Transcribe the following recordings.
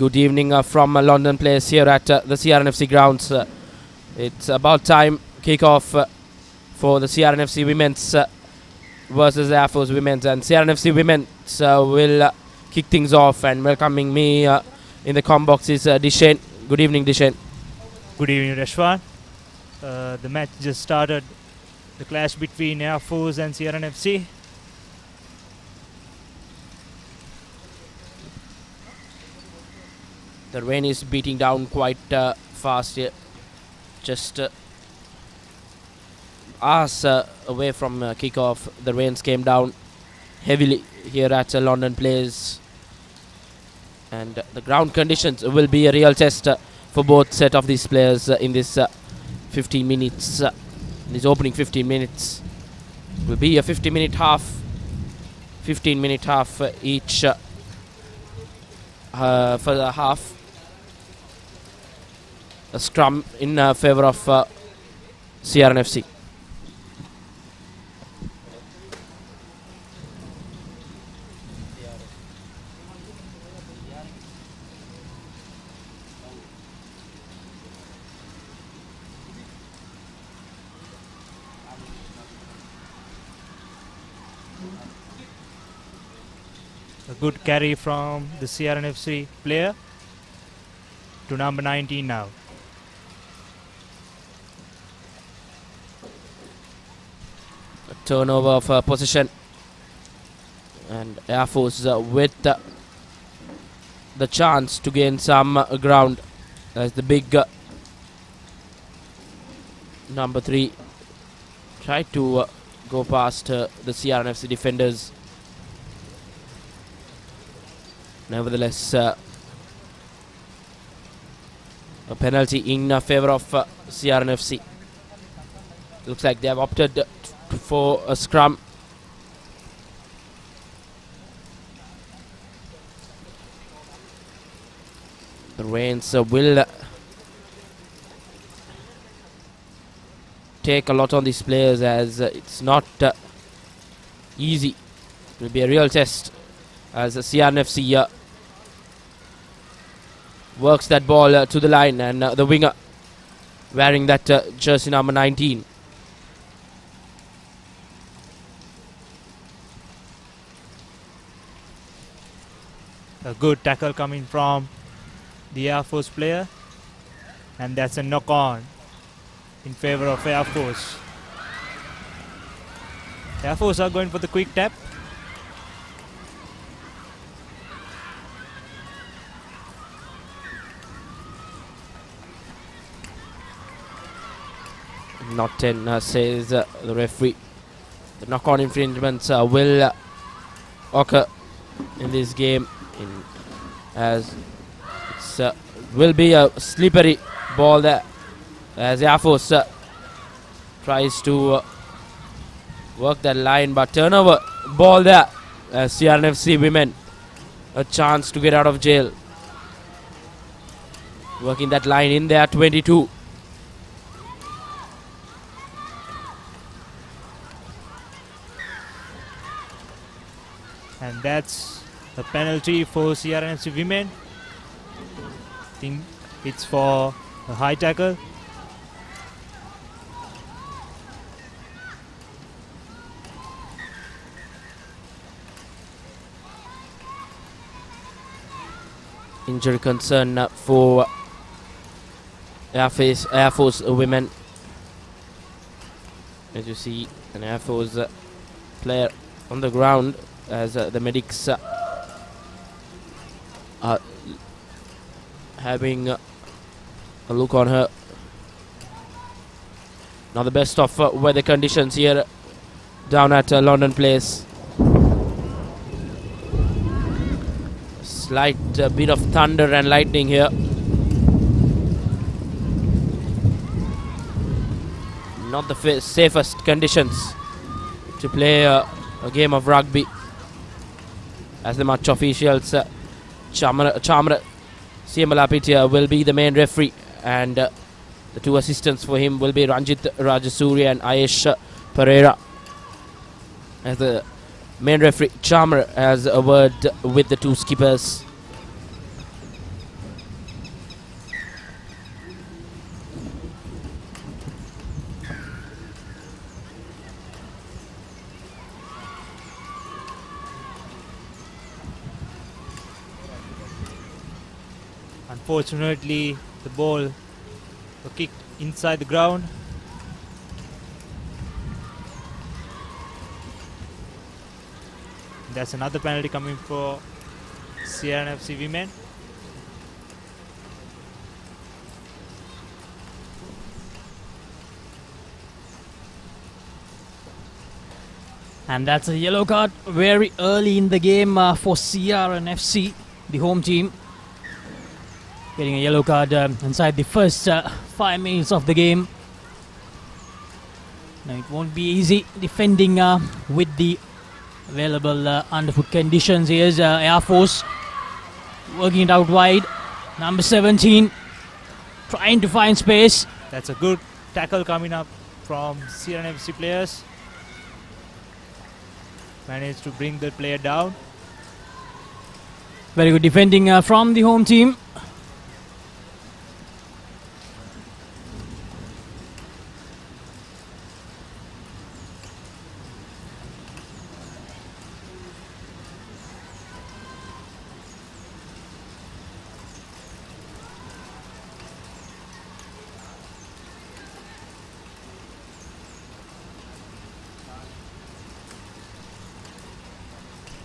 Good evening from London Place here at the CRNFC grounds. It's about time kick-off for the CRNFC women's versus Air Force women's, and CRNFC women's will kick things off, and welcoming me in the com box is Dishen. Good evening, Dishen. Good evening, Rashwan. The match just started. The clash between Air Force and CRNFC. The rain is beating down quite fast here. Just hours away from kick-off, the rains came down heavily here at London Place. And the ground conditions will be a real test for both set of these players in this 15 minutes. This opening 15 minutes will be a 15-minute half. 15-minute half each for the half. A scrum in favor of CRNFC. A good carry from the CRNFC player to number 19 now. Turnover of possession, and Air Force with the chance to gain some ground as the big number 3 tried to go past the CRNFC defenders. Nevertheless, a penalty in favor of CRNFC. Looks like they have opted for a scrum. The rains will take a lot on these players, as it's not easy. It will be a real test as the CRNFC works that ball to the line, and the winger wearing that jersey number 19. A good tackle coming from the Air Force player, and that's a knock-on in favor of Air Force. Air Force are going for the quick tap. Not 10, says the referee. The knock-on infringements will occur in this game, as it will be a slippery ball there, as Air Force tries to work that line, but turnover ball there, as CRNFC women a chance to get out of jail, working that line in there. 22. And that's a penalty for CRNFC women. I think it's for a high tackle. Injury concern for Air Force women. As you see, an Air Force player on the ground, as the medics are having a look on her. Now the best of weather conditions here down at London Place. Slight bit of thunder and lightning here. Not the safest conditions to play a game of rugby, as the match officials Chamra Siamalapitia will be the main referee, and the two assistants for him will be Ranjit Rajasuri and Ayesh Pereira. As the main referee Chamra has a word with the two skippers. Unfortunately, the ball was kicked inside the ground. That's another penalty coming for CRNFC women. And that's a yellow card very early in the game for CRNFC, the home team. Getting a yellow card inside the first 5 minutes of the game. Now it won't be easy defending with the available underfoot conditions. Here's Air Force working it out wide. Number 17 trying to find space. That's a good tackle coming up from CRNFC players. Managed to bring the player down. Very good defending from the home team.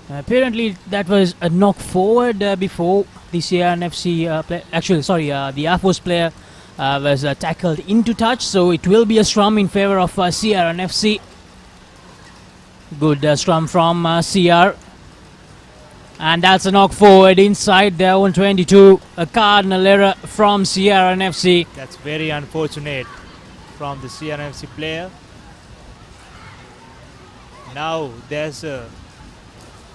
Apparently that was a knock forward before the CRNFC the Air Force player was tackled into touch, so it will be a scrum in favor of CRNFC. Good scrum from CR, and that's a knock forward inside their own 22. A cardinal error from CRNFC. That's very unfortunate from the CRNFC player. Now there's a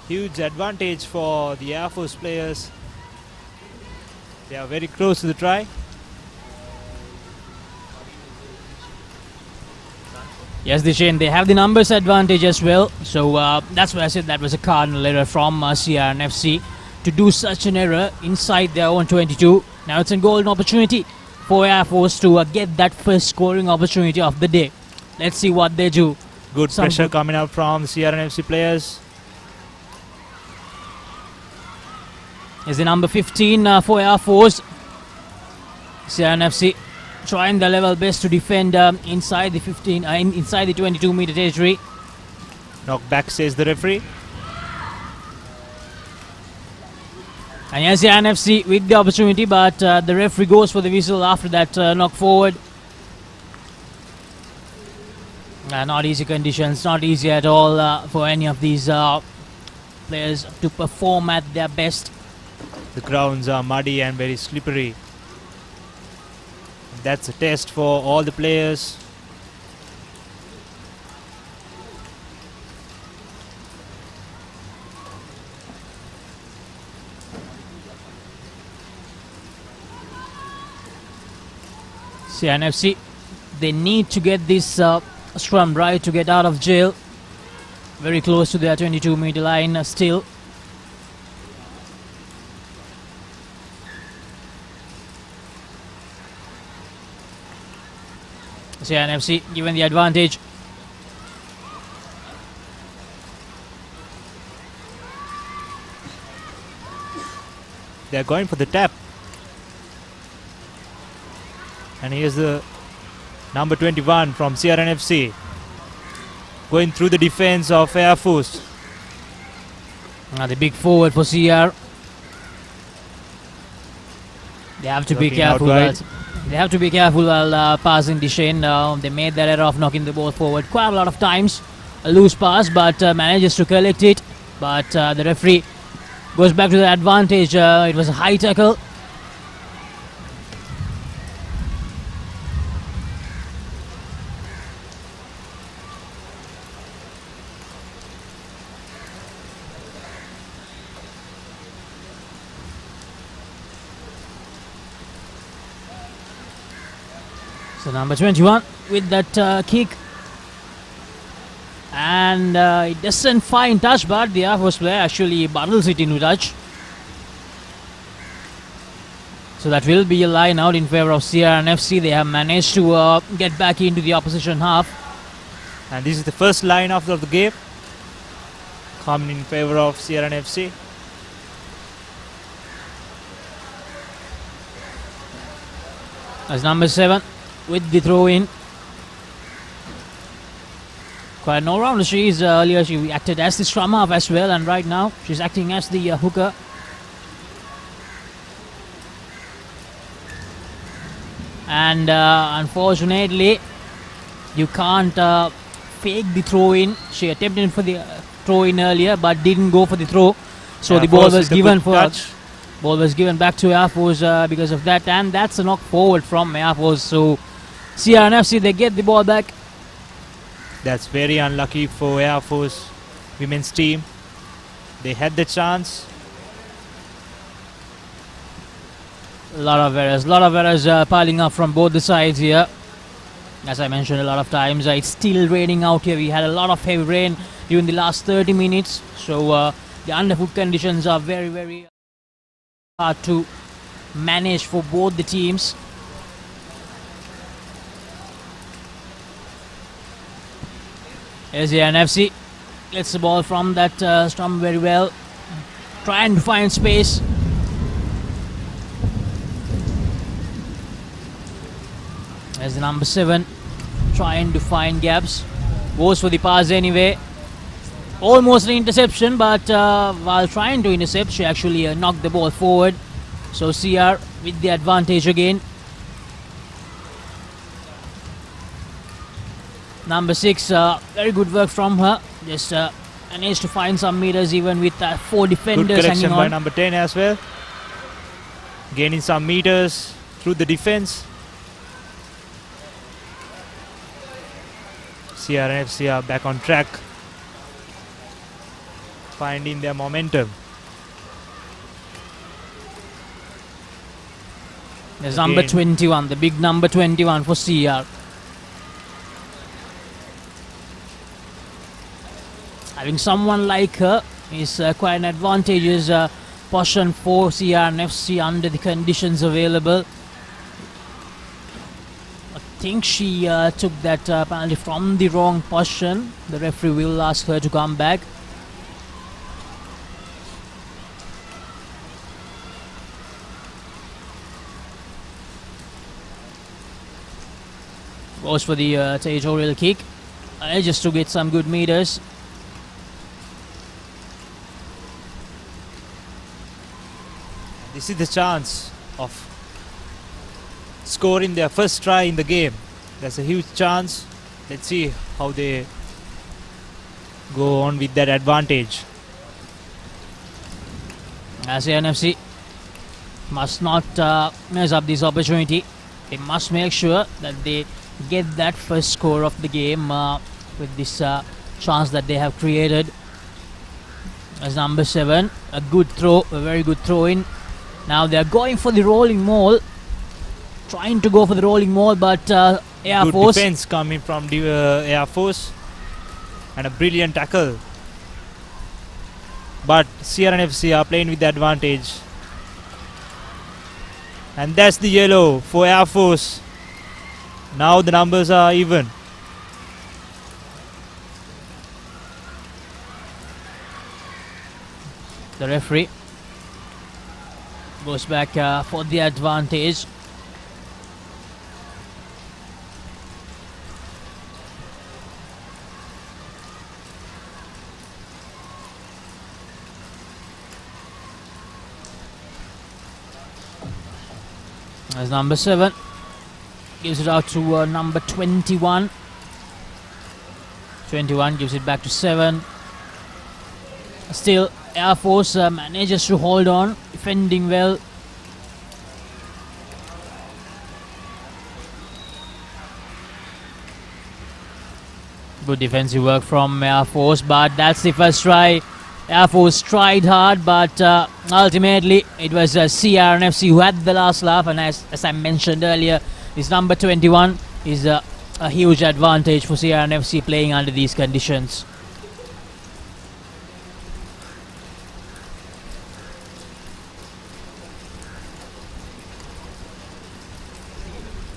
huge advantage for the Air Force players. They are very close to the try. Yes, Dishen, they have the numbers advantage as well. So that's why I said that was a cardinal error from CRNFC to do such an error inside their own 22. Now it's a golden opportunity for Air Force to get that first scoring opportunity of the day. Let's see what they do. Good pressure coming out from CRNFC players. Is the number 15 for Air Force. CRNFC trying their level best to defend inside the 15, inside the 22-meter territory. Knock back, says the referee. And yes, CRNFC with the opportunity, but the referee goes for the whistle after that knock forward. Not easy conditions, not easy at all for any of these players to perform at their best. The grounds are muddy and very slippery. That's a test for all the players. CRNFC, they need to get this scrum right to get out of jail. Very close to their 22-meter line still. CRNFC given the advantage. They're going for the tap. And here's the number 21 from CRNFC going through the defense of Air Force. The big forward for CR. They have to be careful. They have to be careful while passing Dishen. They made that error of knocking the ball forward quite a lot of times. A loose pass, but manages to collect it. But the referee goes back to the advantage. It was a high tackle. So number 21 with that kick, and it doesn't find touch, but the Air Force player actually bottles it into touch. So that will be a line out in favor of CRNFC. They have managed to get back into the opposition half. And this is the first line out of the game coming in favor of CRNFC. As number 7 with the throw in. Quite an all-rounder she is. Earlier she acted as the scrum half as well, and right now she's acting as the hooker. And unfortunately, you can't fake the throw in. She attempted for the throw in earlier, but didn't go for the throw. So the ball was given back to Air Force because of that, and that's a knock forward from Air Force. So CRNFC, they get the ball back. That's very unlucky for Air Force women's team. They had the chance. A lot of errors piling up from both the sides here. As I mentioned a lot of times, it's still raining out here. We had a lot of heavy rain during the last 30 minutes. So the underfoot conditions are very, very hard to manage for both the teams. Here's the NFC. Gets the ball from that stump very well. Trying to find space. There's the number 7 trying to find gaps. Goes for the pass anyway. Almost an interception, but while trying to intercept, she actually knocked the ball forward. So CR with the advantage again. Number 6, very good work from her. Just managed to find some meters even with 4 defenders good hanging correction on. by number 10 as well. Gaining some meters through the defense. CRNFC are back on track, finding their momentum. There's number 21, the big number 21 for CR. Having someone like her is quite an advantageous position for CRNFC under the conditions available. I think she took that penalty from the wrong position. The referee will ask her to come back. Goes for the territorial kick, just to get some good meters. This is the chance of scoring their first try in the game. That's a huge chance. Let's see how they go on with that advantage. As the NFC must not mess up this opportunity. They must make sure that they get that first score of the game with this chance that they have created. As number 7, a good throw, a very good throw in. Now they are going for the rolling maul, trying to go for the rolling maul, but Air Good Force. defense coming from the Air Force, and a brilliant tackle. But CRNFC are playing with the advantage, and that's the yellow for Air Force. Now the numbers are even. The referee goes back for the advantage. As number 7 gives it out to number 21. 21 gives it back to 7. Still, Air Force manages to hold on, defending well. Good defensive work from Air Force, but that's the first try. Air Force tried hard, but ultimately it was CRNFC who had the last laugh, and as I mentioned earlier, this number 21 is a huge advantage for CRNFC playing under these conditions.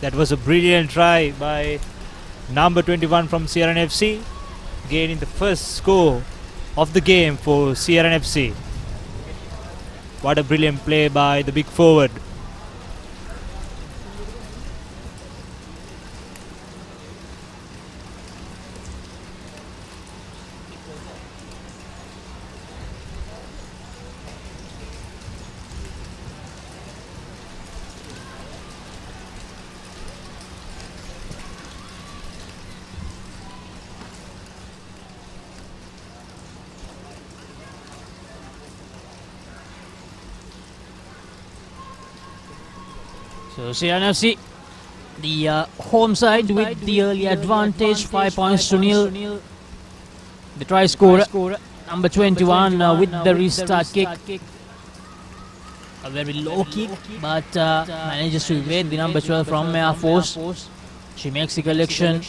That was a brilliant try by number 21 from CRNFC, gaining the first score of the game for CRNFC. What a brilliant play by the big forward. So CRNFC, the home side with the early advantage, 5 points to nil. The try scorer, number 21, with the restart kick. A very low kick, but manages to evade the number 12 from Air Force. She makes the collection.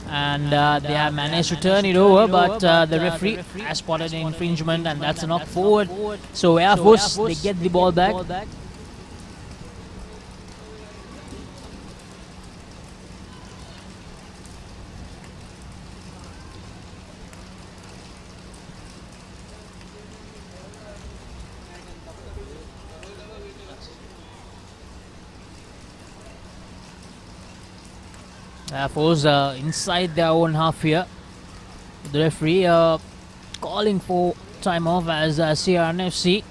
And they have managed to turn it over, but the referee has spotted an infringement, and that's a knock forward. So Air Force, they get the ball back. Air Force inside their own half here. The referee calling for time off as CRNFC,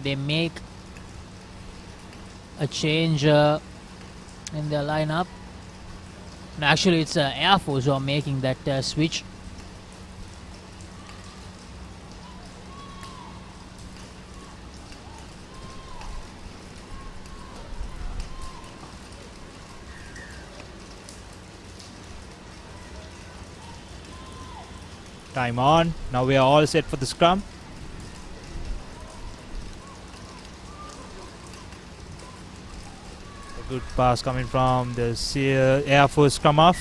they make a change in their lineup. And actually, it's Air Force who are making that switch. Time on. Now we are all set for the scrum. A good pass coming from the Air Force scrum off.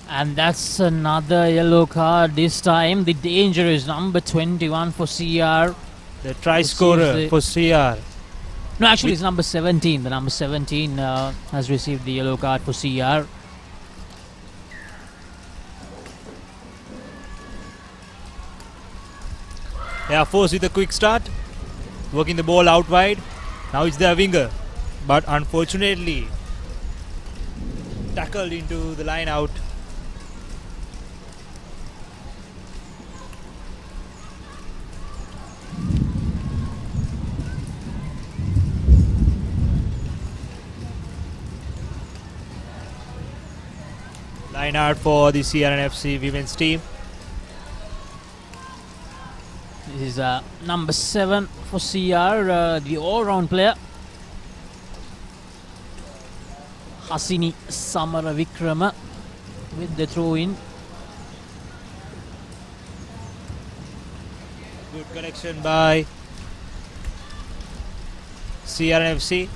And that's another yellow card. This time the danger is number 21 for CR. The try scorer for CR. No, actually it's number 17. The number 17 has received the yellow card for CR. Air Force with a quick start, working the ball out wide. Now it's their winger, but unfortunately tackled into the line out. Line out for the CRNFC women's team. This is number 7 for CR, the all-round player. Hasini Samara Vikrama with the throw-in. Good collection by CRNFC.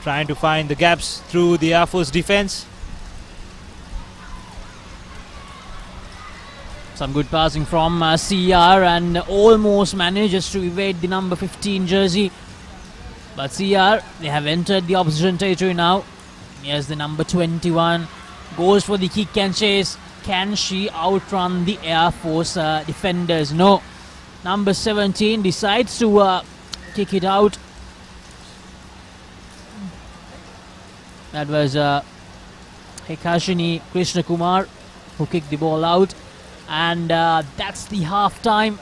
Trying to find the gaps through the Air Force defense. Some good passing from CR, and almost manages to evade the number 15 jersey. But CR, they have entered the opposition territory now. Here's the number 21. Goes for the kick and chase. Can she outrun the Air Force defenders? No. Number 17 decides to kick it out. That was Hekashini Krishnakumar who kicked the ball out. And that's the half-time.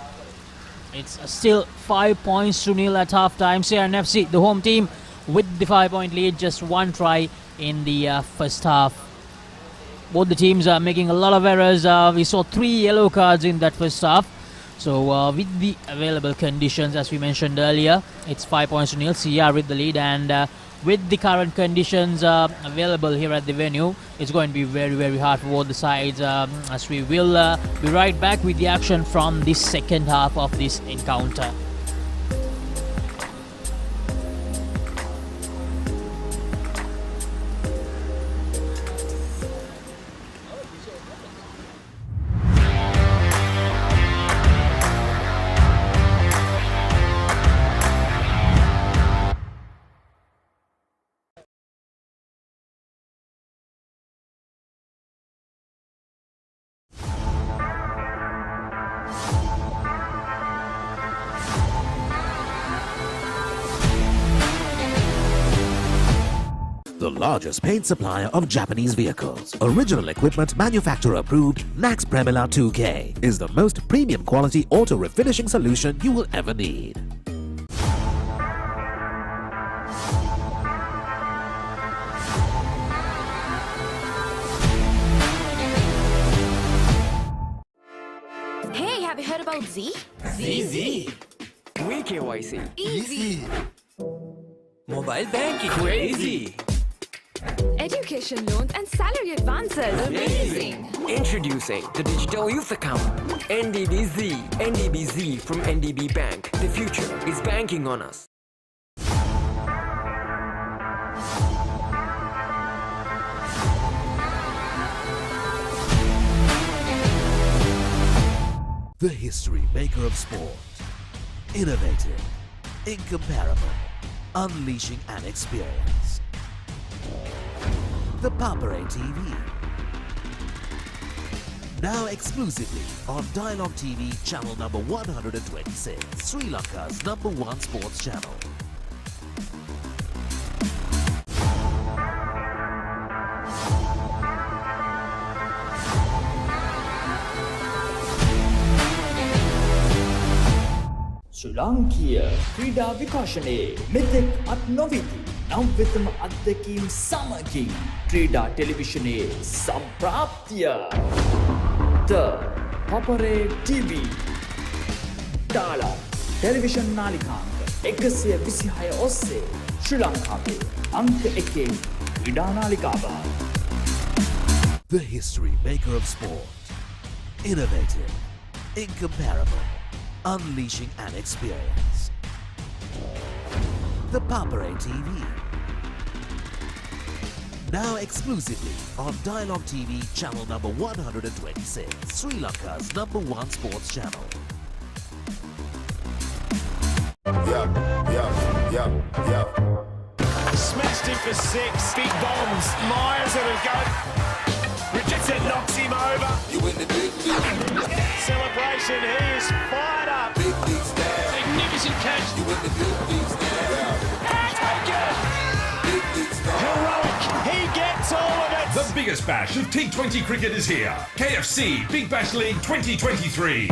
It's still 5 points to nil at half-time. CRNFC, the home team, with the 5-point lead, just one try in the first half. Both the teams are making a lot of errors. We saw 3 yellow cards in that first half. So with the available conditions, as we mentioned earlier, it's 5 points to nil. CR with the lead, and with the current conditions available here at the venue, it's going to be very, very hard for both the sides, as we will be right back with the action from the second half of this encounter. The largest paint supplier of Japanese vehicles. Original equipment manufacturer approved, Nax Premila 2K is the most premium quality auto refinishing solution you will ever need. Have you heard about Z? Easy. We KYC. Easy. Mobile banking. Crazy. Education loans and salary advances. Amazing. Introducing the Digital Youth Account. NDBZ. NDBZ from NDB Bank. The future is banking on us. The history maker of sport. Innovative, incomparable, unleashing an experience. The Papare TV. Now exclusively on Dialog TV channel number 126, Sri Lanka's #1 sports channel. ශ්‍රී ලාංකීය ක්‍රීඩා විකාශනයේ මෙතෙක් අත් නොවිති නව්‍යතම අත්දැකීම් සමගින් ක්‍රීඩා ටෙලිවිෂනයේ සම්ප්‍රාප්තිය ThePapare TV ඩාලොග් television නාලිකාංක 126 ඔස්සේ ශ්‍රී ලංකාවේ අංක 1 ක්‍රීඩා නාලිකාව. The history maker of sport. Innovative, incomparable, unleashing an experience. The Papare TV. Now exclusively on Dialog TV channel number 126, Sri Lanka's #1 sports channel. Smashed him for 6. Big bombs. Myers at a go. Richardson knocks him over. You in the big league. Celebration. He is fired up. Big leagues now. Magnificent catch. You in the big leagues now. Taken. Big leagues now. Heroic. He gets all of it. The biggest bash of T20 cricket is here. KFC Big Bash League 2023.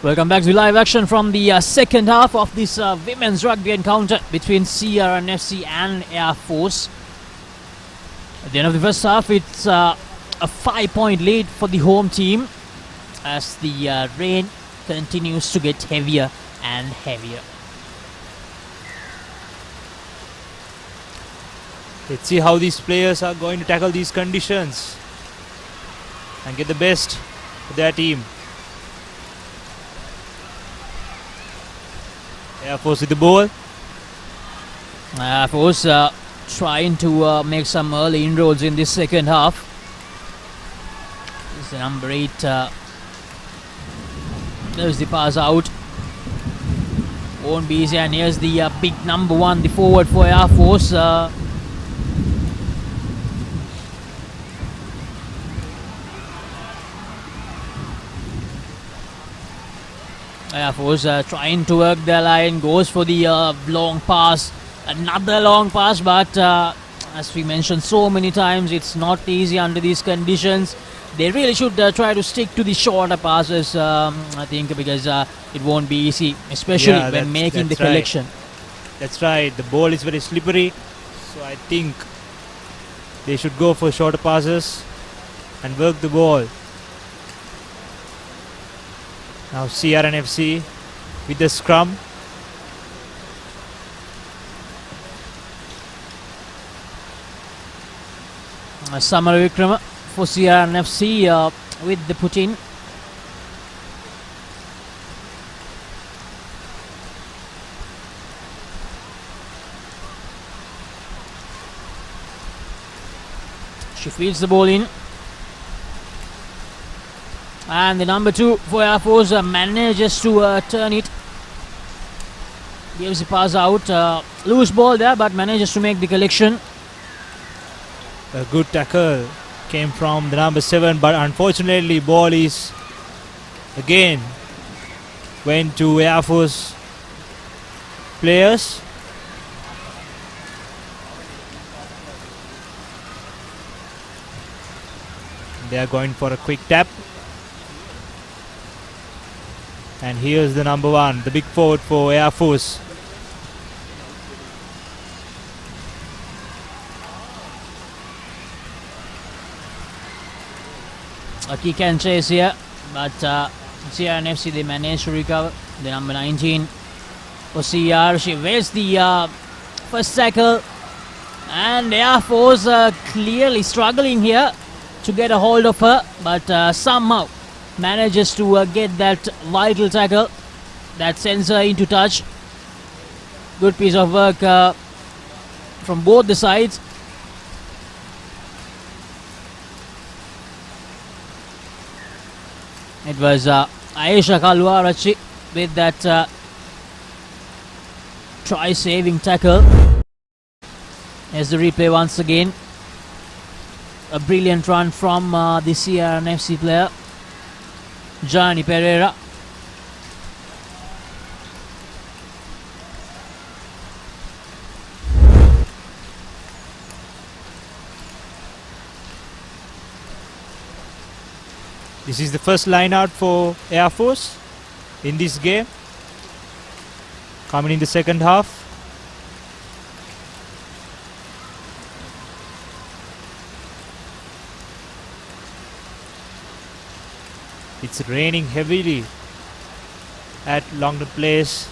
Welcome back to live action from the second half of this women's rugby encounter between CRNFC and Air Force. At the end of the first half, it's a 5-point lead for the home team as the rain continues to get heavier and heavier. Let's see how these players are going to tackle these conditions and get the best for their team. Air Force with the ball. Air Force trying to make some early inroads in this second half. This is the number 8. There's the pass out. Won't be easy, and here's the big number 1, the forward for Air Force. Air Force trying to work their line, goes for the long pass, another long pass, but as we mentioned so many times, it's not easy under these conditions. They really should try to stick to the shorter passes, I think, because it won't be easy, especially when making the collection. That's right, the ball is very slippery, so I think they should go for shorter passes and work the ball. Now CRNFC with the scrum. Samar Vikrama for CRNFC with the put-in. She feeds the ball in. And the number 2 for Air Force manages to turn it. Gives the pass out. Loose ball there, but manages to make the collection. A good tackle came from the number 7, but unfortunately ball is again went to Air Force players. They are going for a quick tap. And here's the number 1, the big forward for Air Force. A kick and chase here, but CRNFC, they managed to recover. The number 19 for CR, she waits the first tackle, and Air Force clearly struggling here to get a hold of her, but somehow manages to get that vital tackle that sends her into touch. Good piece of work from both the sides. It was Aisha Kalwarachi with that try-saving tackle. Here's the replay once again. A brilliant run from the CRNFC player, Johnny Pereira. This is the first line out for Air Force in this game. Coming in the second half. It's raining heavily at Longdon Place.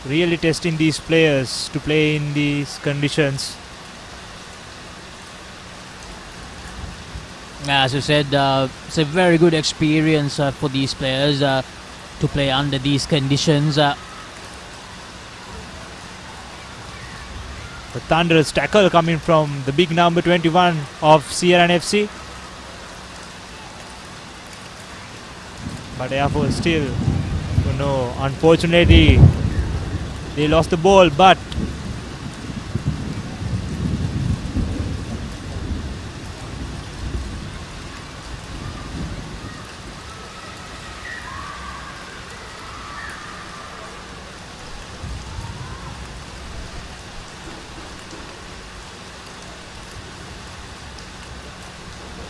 Really testing these players to play in these conditions. As you said, it's a very good experience for these players to play under these conditions. The thunderous tackle coming from the big number 21 of CRNFC. But Air Force still, unfortunately, they lost the ball, but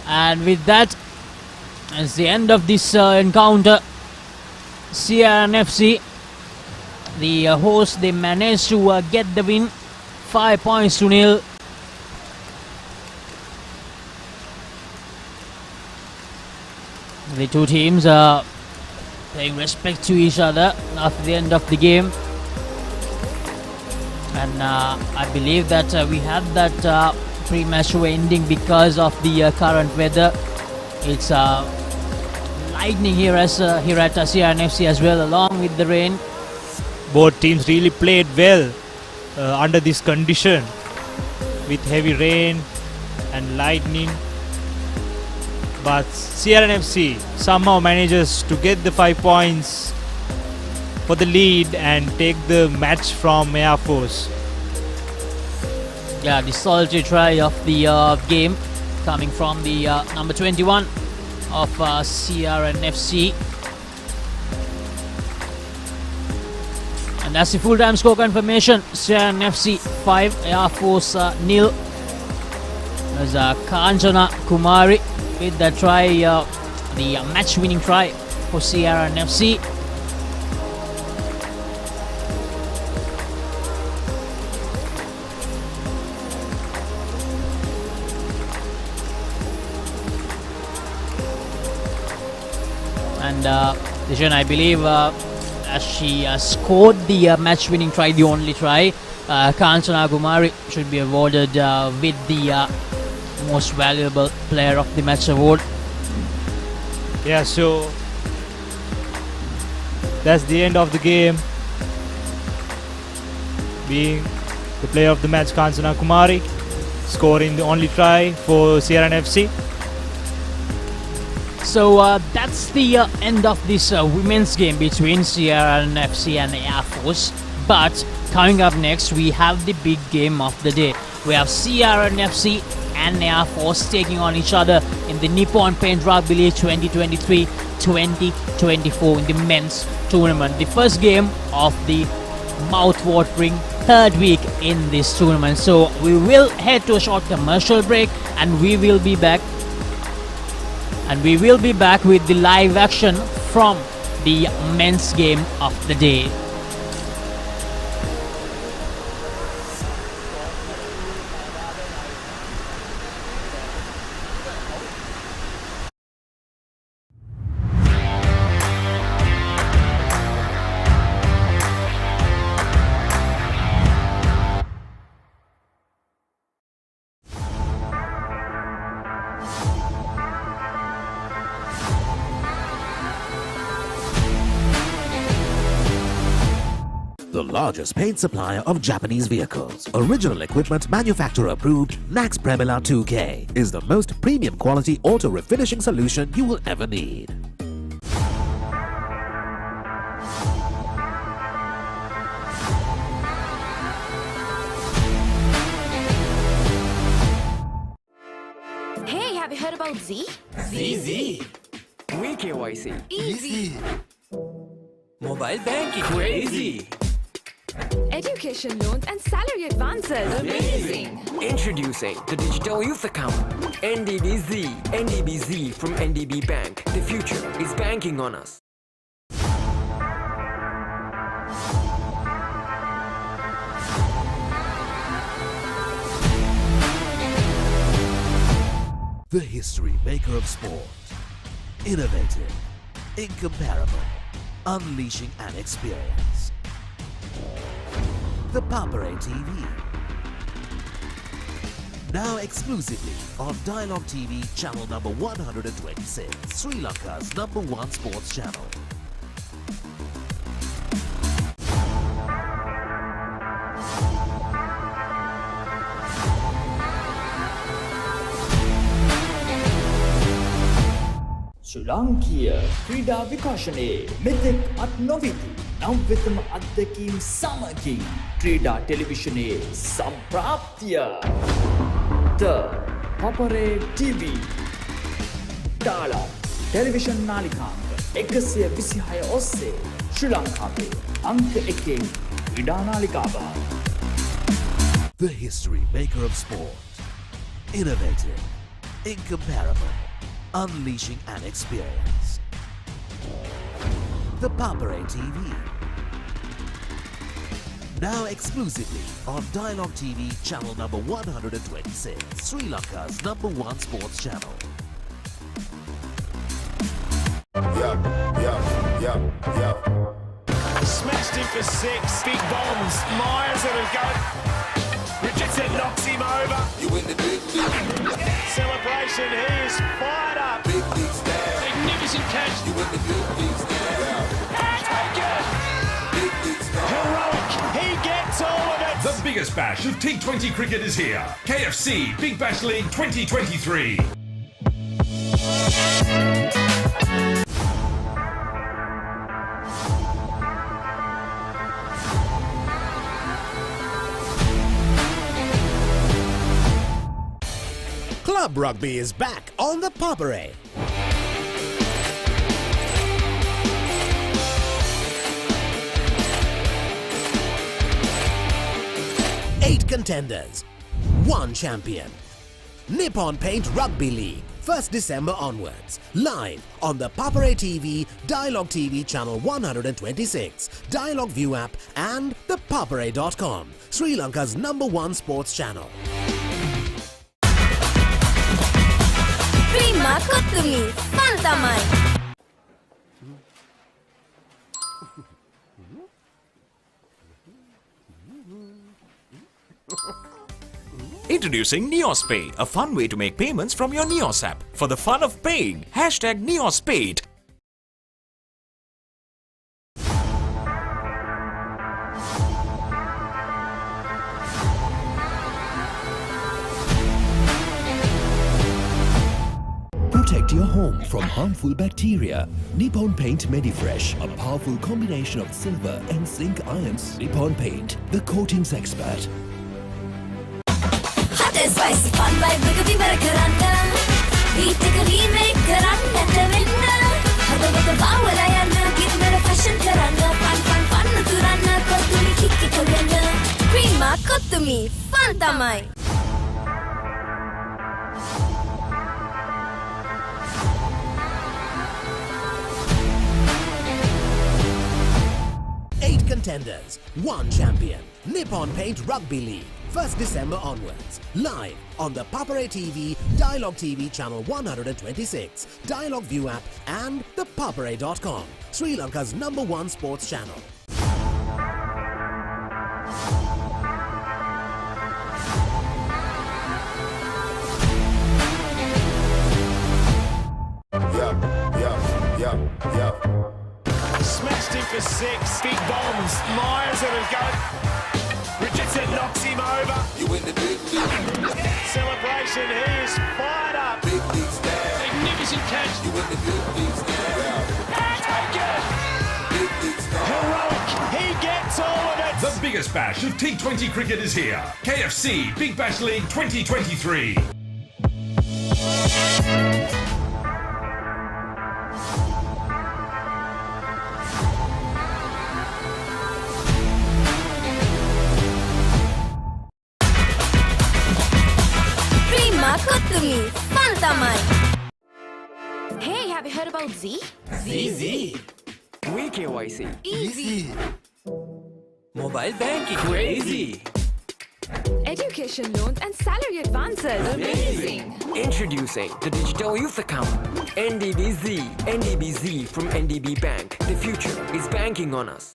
and with that, it's the end of this encounter. CRNFC, the host, they managed to get the win, 5 points to nil. The two teams are paying respect to each other after the end of the game, and I believe that we had that pre-match ending because of the current weather. It's lightning here at CRNFC as well, along with the rain. Both teams really played well under this condition with heavy rain and lightning. But CRNFC somehow manages to get the 5 points for the lead and take the match from Air Force. Yeah, the solitary try of the game coming from the number 21 of CRNFC. And that's the full-time score confirmation. CRNFC 5, Air Force 0. There's Kanchana Kumari with the try, the match-winning try for CRNFC. And Dijon, I believe, as she scored the match-winning try, the only try, Kanchana Kumari should be awarded with the most valuable player of the match award. Yeah, so that's the end of the game. Being the player of the match, Kanchana Kumari, scoring the only try for CRNFC. So that's the end of this women's game between CRNFC and Air Force. But coming up next, we have the big game of the day. We have CRNFC and Air Force taking on each other in the Nippon Paint Rugby League 2023-2024 in the men's tournament. The first game of the mouth-watering third week in this tournament. So we will head to a short commercial break and we will be back and we will be back with the live action from the men's game of the day. The largest paint supplier of Japanese vehicles, original equipment manufacturer approved, Nax Premila 2K is the most premium quality auto refinishing solution you will ever need. Hey, have you heard about Z? ZZ. We KYC. Easy. Mobile banking. Crazy. Education loans and salary advances. Amazing. Introducing the Digital Youth Account. NDBZ. NDBZ from NDB Bank. The future is banking on us. The history maker of sport. Innovative, incomparable, unleashing an experience. The Papare TV. Now exclusively on Dialog TV channel number 126, Sri Lanka's #1 sports channel. ශ්‍රී ලාංකීය ක්‍රීඩා විකාශනයේ මෙතෙක් අත් නොවිති නව්‍යතම අත්දැකීම් සමගින් ක්‍රීඩා ටෙලිවිෂනයේ සම්ප්‍රාප්තිය The Papare TV Dialog Television නාලිකාංක 126 ඔස්සේ ශ්‍රී ලංකාවේ අංක 1 ක්‍රීඩා නාලිකාව. The history maker of sport. Innovative, incomparable, unleashing an experience. The Papare TV. Now exclusively on Dialog TV channel number 126, Sri Lanka's #1 sports channel. Smashed him for 6. Big bombs. Myers at a go. Richardson knocks him over. You in the big league. Celebration. He is fired up. Big league stand. Magnificent catch. You in the big league stand. Taken. Big league stand. Heroic. He gets all of it. The biggest bash of T20 cricket is here. KFC Big Bash League 2023. Club Rugby is back on the Papare. Eight contenders, one champion. Nippon Paint Rugby League, 1st December onwards. Live on the Papare TV, Dialog TV channel 126, Dialog ViU app and thepapare.com, Sri Lanka's #1 sports channel. Prima Kottumi. Fun tamai. Introducing NeosPay, a fun way to make payments from your Neos app. For the fun of paying, #NeosPay. Protect your home from harmful bacteria. Nippon Paint Medifresh, a powerful combination of silver and zinc ions. Nippon Paint, the coatings expert. Hot and spicy fun vibe with the karanda. Beat the remake karanda tevinna. Hada with the vowel ayana. Give me the fashion karanda. Fun turana. Kottumi kikki korana. Prima Kottumi. Fun tamai. contenders, 1 champion. Nippon Paint Rugby League, 1st December onwards. Live on the Papare TV, Dialog TV Channel 126, Dialog ViU app and ThePapare.com, Sri Lanka's #1 sports channel. Smashed him for 6. Big bombs. Myers at a go. Richardson knocks him over. You in the big league. Celebration. He is fired up. Big league stand. Magnificent catch. You in the big league stand. Taken. Big league stand. Heroic. He gets all of it. The biggest bash of T20 cricket is here. KFC Big Bash League 2023. Hey, have you heard about Z? ZZ. We KYC. Easy. Mobile banking. Crazy. Education loans and salary advances. Amazing. Introducing the digital youth account. NDBZ. NDBZ from NDB Bank. The future is banking on us.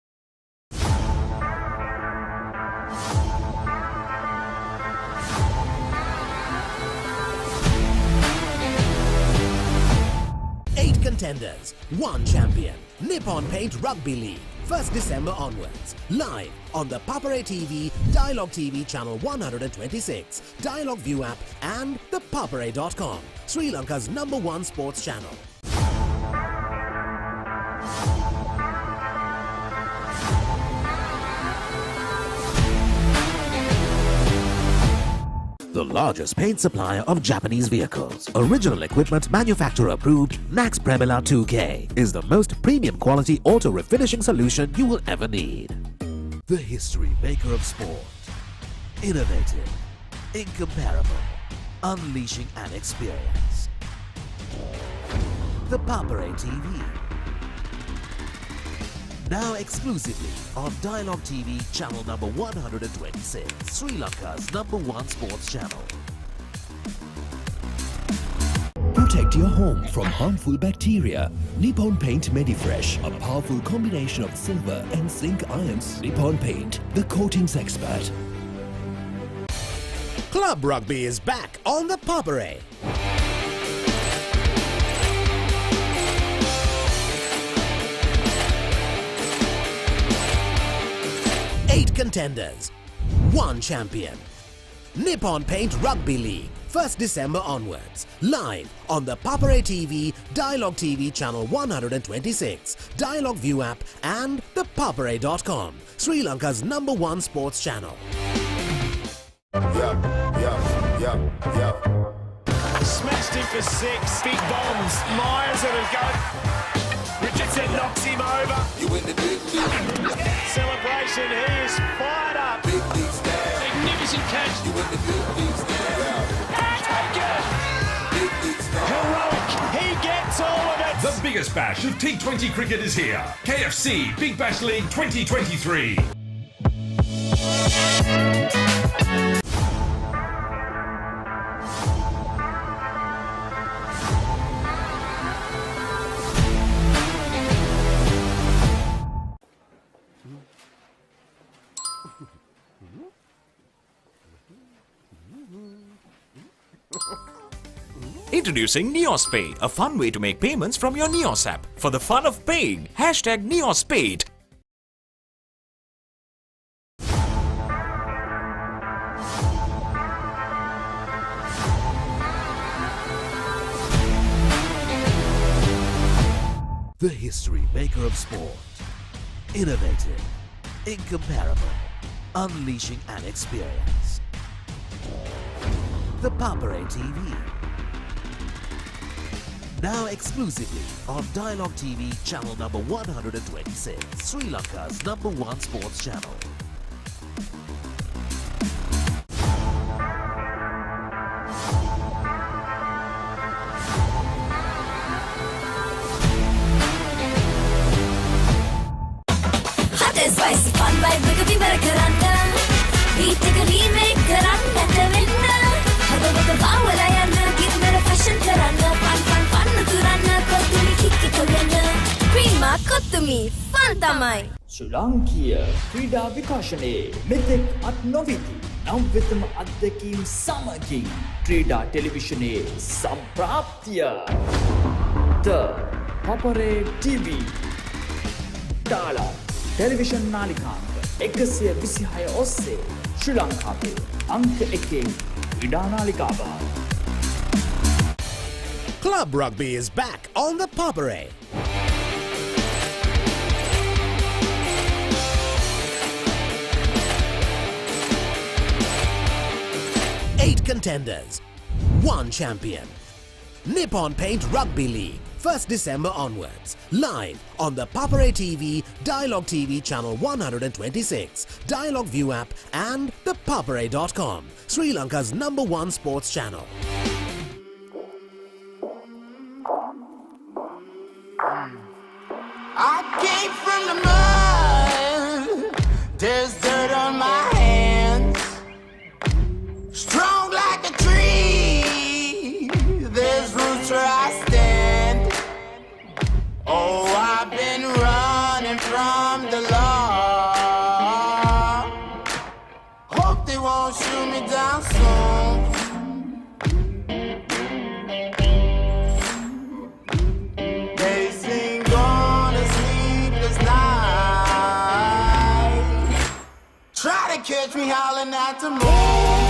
Contenders, 1 champion. Nippon Paint Rugby League, 1st December onwards. Live on the Papare TV, Dialog TV Channel 126, Dialog ViU app and ThePapare.com, Sri Lanka's #1 sports channel. The largest paint supplier of Japanese vehicles, original equipment manufacturer approved, Nax Premila 2K is the most premium quality auto refinishing solution you will ever need. The history maker of sport. Innovative, incomparable, unleashing an experience. The Papare TV. Now exclusively on Dialog TV Channel #126, Sri Lanka's #1 sports channel. Protect your home from harmful bacteria. Nippon Paint Medifresh, a powerful combination of silver and zinc ions. Nippon Paint, the coatings expert. Club Rugby is back on the Papare. 8 contenders, 1 champion. Nippon Paint Rugby League, 1st December onwards. Live on the Papare TV, Dialog TV Channel 126, Dialog ViU app and ThePapare.com, Sri Lanka's #1 sports channel. Smashed him for 6. Big bombs. Myers at a go. Richardson knocks him over. You in the big league. Celebration. He is fired up. Big league stand. Magnificent catch. You in the big league stand. Taken. Big league stand. Heroic. He gets all of it. The biggest bash of T20 cricket is here. KFC Big Bash League 2023. Introducing NeosPay, a fun way to make payments from your Neos app. For the fun of paying, #NeosPay. The history maker of sport. Innovative, incomparable, unleashing an experience. The Papare TV. Now exclusively on Dialog TV Channel #126, Sri Lanka's #1 sports channel. Hot and spicy fun තමයි. ශ්‍රී ලාංකීය ක්‍රීඩා විකාශනයේ මෙතෙක් අත් නොවිති නව්‍යතම අත්දැකීම් සමගින් ක්‍රීඩා ටෙලිවිෂනයේ සම්ප්‍රාප්තිය The Papare TV Dialog Television නාලිකාංක 126 ඔස්සේ ශ්‍රී ලංකාවේ අංක 1 ක්‍රීඩා නාලිකාව. Club Rugby is back on the Papare. Eight contenders, one champion. Nippon Paint Rugby League, 1st December onwards. Live on the Papare TV, Dialog TV Channel 126, Dialog ViU app and ThePapare.com, Sri Lanka's #1 sports channel. I came from the mud, there's dirt on my hands. Strong like a tree, there's roots where I stand. Oh, I've been running from the law. Hope they won't shoot me down soon. They sing on a sleepless night. Try to catch me howling at the moon.